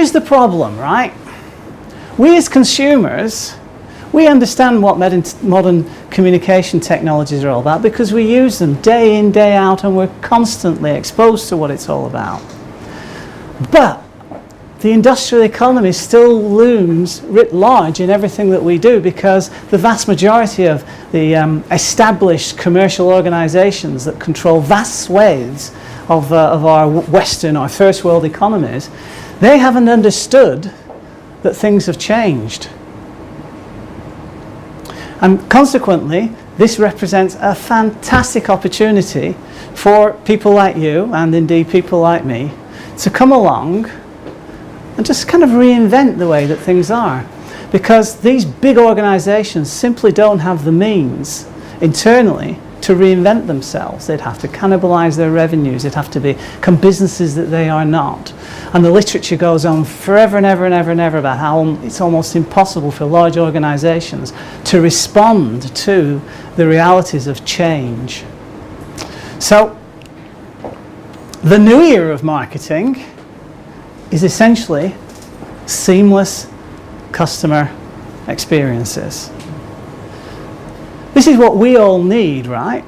here's the problem, right? We as consumers, we understand what modern communication technologies are all about because we use them day in, day out, and we're constantly exposed to what it's all about. But the industrial economy still looms writ large in everything that we do because the vast majority of the established commercial organizations that control vast swathes of our Western or first world economies, they haven't understood that things have changed. And consequently, this represents a fantastic opportunity for people like you, and indeed people like me, to come along and just kind of reinvent the way that things are. Because these big organizations simply don't have the means internally to reinvent themselves. They'd have to cannibalize their revenues. They'd have to become businesses that they are not. And the literature goes on forever and ever and ever and ever about how it's almost impossible for large organizations to respond to the realities of change. So, the new era of marketing is essentially seamless customer experiences. This is what we all need, right?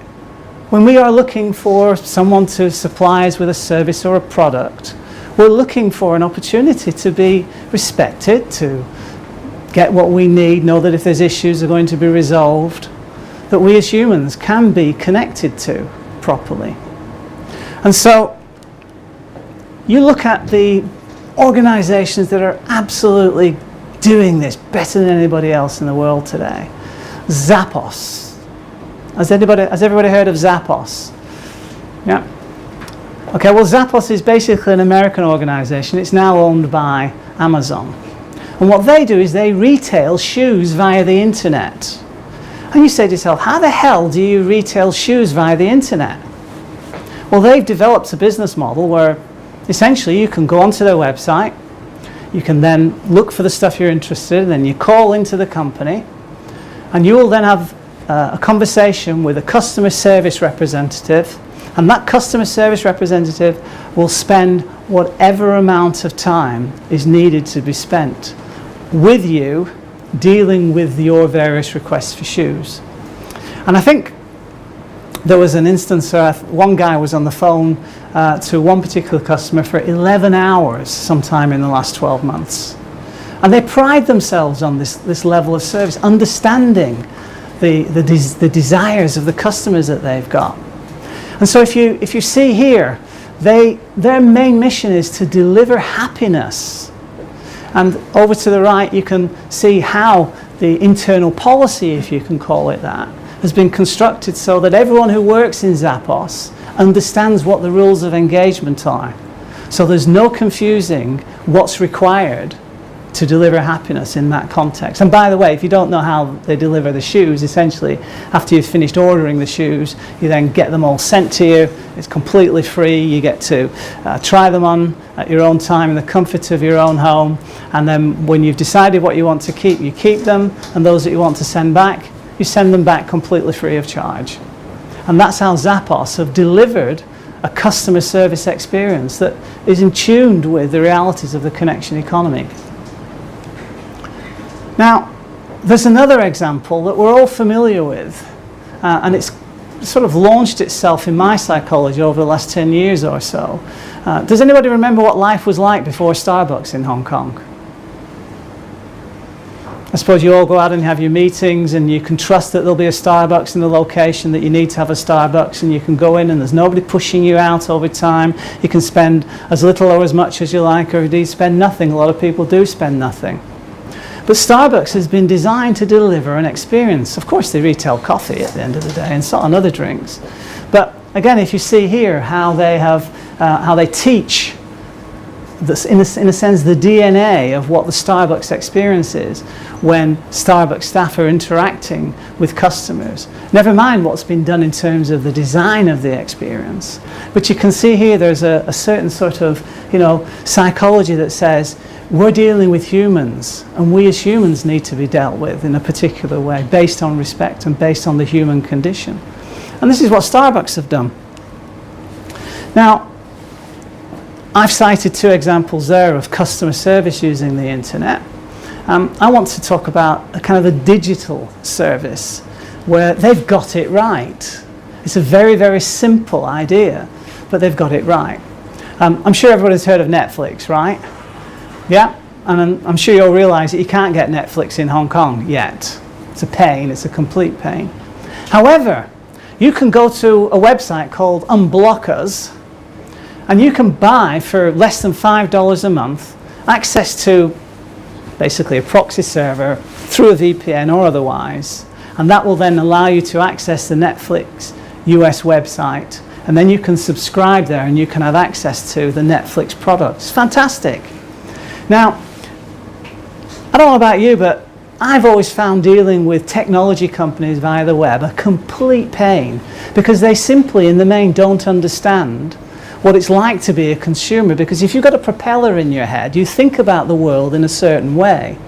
When we are looking for someone to supply us with a service or a product, we're looking for an opportunity to be respected, to get what we need, know that if there's issues they're going to be resolved, that we as humans can be connected to properly. And so you look at the organizations that are absolutely doing this better than anybody else in the world today. Zappos. Has everybody heard of Zappos? Yeah. Okay, well, Zappos is basically an American organization. It's now owned by Amazon. And what they do is they retail shoes via the internet. And you say to yourself, how the hell do you retail shoes via the internet? Well, they've developed a business model where essentially you can go onto their website, you can then look for the stuff you're interested in, then you call into the company, and you will then have a conversation with a customer service representative, and that customer service representative will spend whatever amount of time is needed to be spent with you dealing with your various requests for shoes. And I think there was an instance where one guy was on the phone to one particular customer for 11 hours sometime in the last 12 months. And they pride themselves on this level of service, understanding the desires of the customers that they've got. And so if you see here, their main mission is to deliver happiness. And over to the right, you can see how the internal policy, if you can call it that, has been constructed so that everyone who works in Zappos understands what the rules of engagement are. So there's no confusing what's required to deliver happiness in that context. And by the way, if you don't know how they deliver the shoes, essentially after you've finished ordering the shoes, you then get them all sent to you. It's completely free. You get to try them on at your own time in the comfort of your own home. And then when you've decided what you want to keep, you keep them. And those that you want to send back, you send them back completely free of charge. And that's how Zappos have delivered a customer service experience that is in tune with the realities of the connection economy. Now, there's another example that we're all familiar with, and it's sort of launched itself in my psychology over the last 10 years or so. Does anybody remember what life was like before Starbucks in Hong Kong? I suppose you all go out and have your meetings and you can trust that there'll be a Starbucks in the location that you need to have a Starbucks, and you can go in and there's nobody pushing you out over time. You can spend as little or as much as you like, or indeed spend nothing. A lot of people do spend nothing. But Starbucks has been designed to deliver an experience. Of course, they retail coffee at the end of the day and so on other drinks. But again, if you see here how they teach this, in a sense, the DNA of what the Starbucks experience is when Starbucks staff are interacting with customers. Never mind what's been done in terms of the design of the experience. But you can see here there's a certain sort of, psychology that says we're dealing with humans, and we as humans need to be dealt with in a particular way based on respect and based on the human condition. And this is what Starbucks have done. Now, I've cited 2 examples there of customer service using the internet. I want to talk about a kind of a digital service where they've got it right. It's a very, very simple idea, but they've got it right. I'm sure everybody's heard of Netflix, right? Yeah, and I'm sure you'll realise that you can't get Netflix in Hong Kong yet. It's a pain, it's a complete pain. However, you can go to a website called UnblockUS, and you can buy for less than $5 a month access to basically a proxy server through a VPN or otherwise, and that will then allow you to access the Netflix US website, and then you can subscribe there and you can have access to the Netflix products. Fantastic. Now, I don't know about you, but I've always found dealing with technology companies via the web a complete pain, because they simply in the main don't understand what it's like to be a consumer, because if you've got a propeller in your head, you think about the world in a certain way.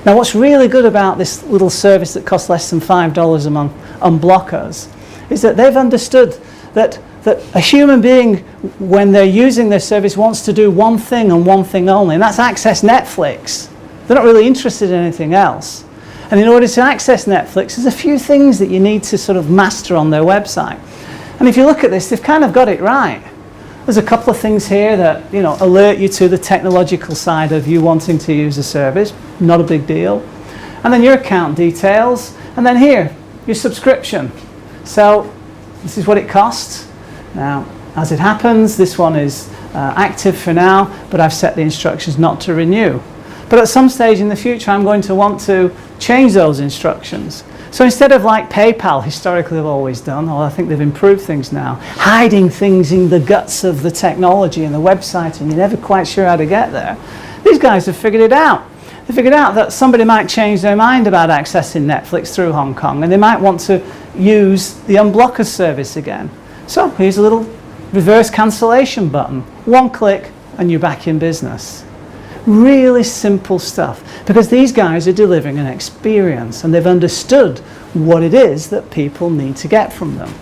Now, what's really good about this little service that costs less than $5 a month, UnblockUS, is that they've understood that a human being, when they're using their service, wants to do one thing and one thing only, and that's access Netflix. They're not really interested in anything else. And in order to access Netflix, there's a few things that you need to sort of master on their website. And if you look at this, they've kind of got it right. There's a couple of things here that, you know, alert you to the technological side of you wanting to use a service. Not a big deal. And then your account details. And then here, your subscription. So this is what it costs. Now, as it happens, this one is active for now, but I've set the instructions not to renew. But at some stage in the future, I'm going to want to change those instructions. So instead of like PayPal historically have always done, although I think they've improved things now, hiding things in the guts of the technology and the website, and you're never quite sure how to get there, these guys have figured it out. They figured out that somebody might change their mind about accessing Netflix through Hong Kong, and they might want to use the UnblockUS service again. So here's a little reverse cancellation button. One click and you're back in business. Really simple stuff, because these guys are delivering an experience and they've understood what it is that people need to get from them.